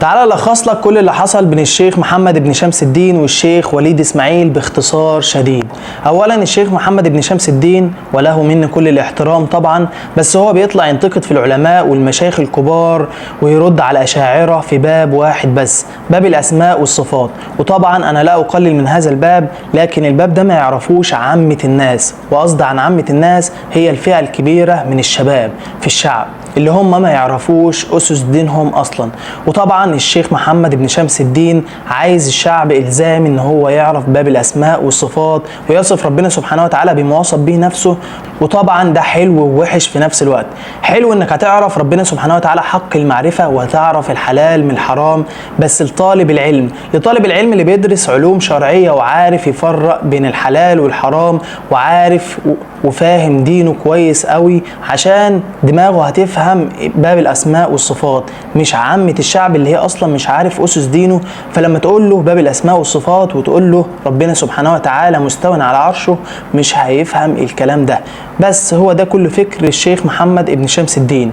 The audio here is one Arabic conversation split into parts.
تعال الخص لك كل اللي حصل بين الشيخ محمد بن شمس الدين والشيخ وليد اسماعيل باختصار شديد. اولا الشيخ محمد بن شمس الدين وله مني كل الاحترام طبعا، بس هو بيطلع ينتقد في العلماء والمشايخ الكبار ويرد على الاشاعره في باب واحد بس، باب الاسماء والصفات. وطبعا انا لا اقلل من هذا الباب، لكن الباب ده ما يعرفوش عامه الناس، وقصد عن عامه الناس هي الفئه الكبيره من الشباب في الشعب اللي هم ما يعرفوش أسس دينهم أصلا. وطبعا الشيخ محمد بن شمس الدين عايز الشعب إلزامي إن هو يعرف باب الأسماء والصفات ويصف ربنا سبحانه وتعالى بما وصف به نفسه. وطبعا ده حلو ووحش في نفس الوقت. حلو إنك هتعرف ربنا سبحانه وتعالى حق المعرفة وهتعرف الحلال من الحرام، بس لطالب العلم اللي بيدرس علوم شرعية وعارف يفرق بين الحلال والحرام وعارف وفاهم دينه كويس قوي، عشان دماغه هتفهم باب الاسماء والصفات، مش عامة الشعب اللي هي اصلا مش عارف اسس دينه. فلما تقول له باب الاسماء والصفات وتقول له ربنا سبحانه وتعالى مستوٍ على عرشه، مش هيفهم الكلام ده. بس هو ده كل فكر الشيخ محمد بن شمس الدين.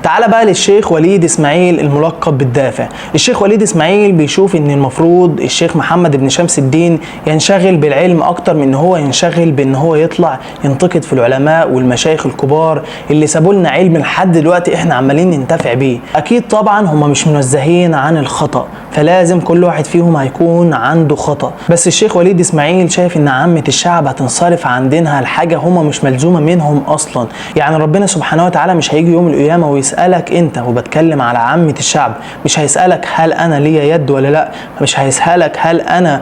تعال بقى للشيخ وليد اسماعيل الملقب بالدافع. الشيخ وليد اسماعيل بيشوف ان المفروض الشيخ محمد بن شمس الدين ينشغل بالعلم اكتر من ان هو ينشغل بان هو يطلع ينتقد في العلماء والمشايخ الكبار اللي سابوا لنا علم لحد دلوقتي احنا عمالين ننتفع بيه. اكيد طبعا هم مش منزهين عن الخطأ، فلازم كل واحد فيهم هيكون عنده خطأ، بس الشيخ وليد اسماعيل شايف ان عامة الشعب هتنصرف عن دينها لحاجة هم مش ملزومة منهم اصلا. يعني ربنا سبحانه وتعالى مش هيجي يوم القيامة ويسألك انت، وبتكلم على عامة الشعب، مش هيسألك هل انا ليا يد ولا لا، مش هيسألك هل انا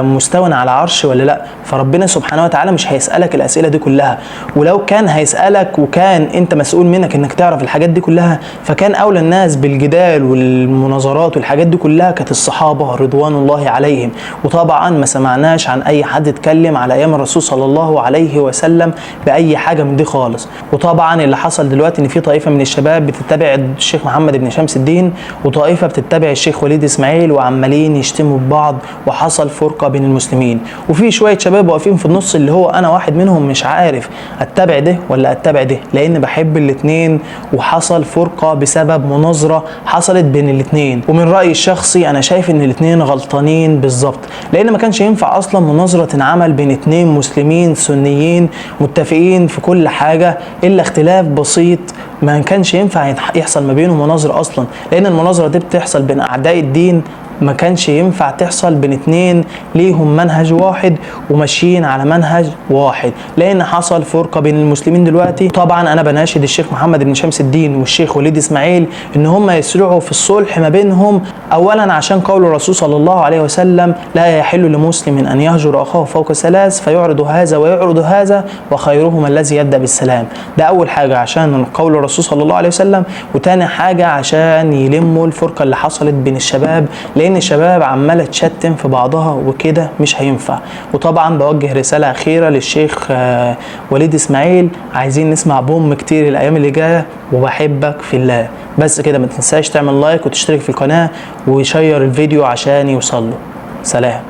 مستوٍ على عرش ولا لا. فربنا سبحانه وتعالى مش هيسألك الاسئلة دي كلها، ولو كان هيسألك وكان انت مسؤول منك انك تعرف الحاجات دي كلها، فكان اولى الناس بالجدال والمناظرات والحاجات دي كلها كانت الصحابة رضوان الله عليهم. وطبعا ما سمعناش عن اي حد اتكلم على ايام الرسول صلى الله عليه وسلم باي حاجة من دي خالص. وطبعا اللي حصل دلوقتي ان في طائفة من الشباب بتتبع الشيخ محمد بن شمس الدين وطائفة بتتبع الشيخ وليد اسماعيل، وعمالين يشتموا ببعض، وحصل فرقة بين المسلمين. وفي شوية شباب واقفين في النص اللي هو انا واحد منهم، مش عارف اتبع ده ولا اتبع ده، لان بحب الاتنين. وحصل فرقة بسبب مناظرة حصلت بين الاتنين، ومن رأيي الشخصي انا شايف ان الاتنين غلطانين بالظبط، لان ما كانش ينفع اصلا مناظرة تنعمل بين اتنين مسلمين سنيين متفقين في كل حاجة الا اختلاف بسيط. ما كانش ينفع يحصل ما بينهم مناظرة اصلا، لان المناظرة دي بتحصل بين اعداء الدين، ما كانش ينفع تحصل بين اتنين ليهم منهج واحد وماشيين على منهج واحد، لان حصل فرقة بين المسلمين دلوقتي. طبعا انا بناشد الشيخ محمد بن شمس الدين والشيخ وليد اسماعيل ان هم يسرعوا في الصلح ما بينهم، اولا عشان قول الرسول صلى الله عليه وسلم لا يحل لمسلم ان يهجر اخاه فوق ثلاث فيعرض هذا ويعرض هذا وخيرهما الذي يبدأ بالسلام. ده اول حاجة عشان قول الرسول صلى الله عليه وسلم، وتاني حاجة عشان يلموا الفرقة اللي حصلت بين الشباب، لان الشباب عماله تشتم في بعضها وكده مش هينفع. وطبعا بوجه رساله اخيره للشيخ وليد اسماعيل، عايزين نسمع بوم كتير الايام اللي جايه، وبحبك في الله. بس كده، ما تنساش تعمل لايك وتشترك في القناه وشير الفيديو عشان يوصل له. سلام.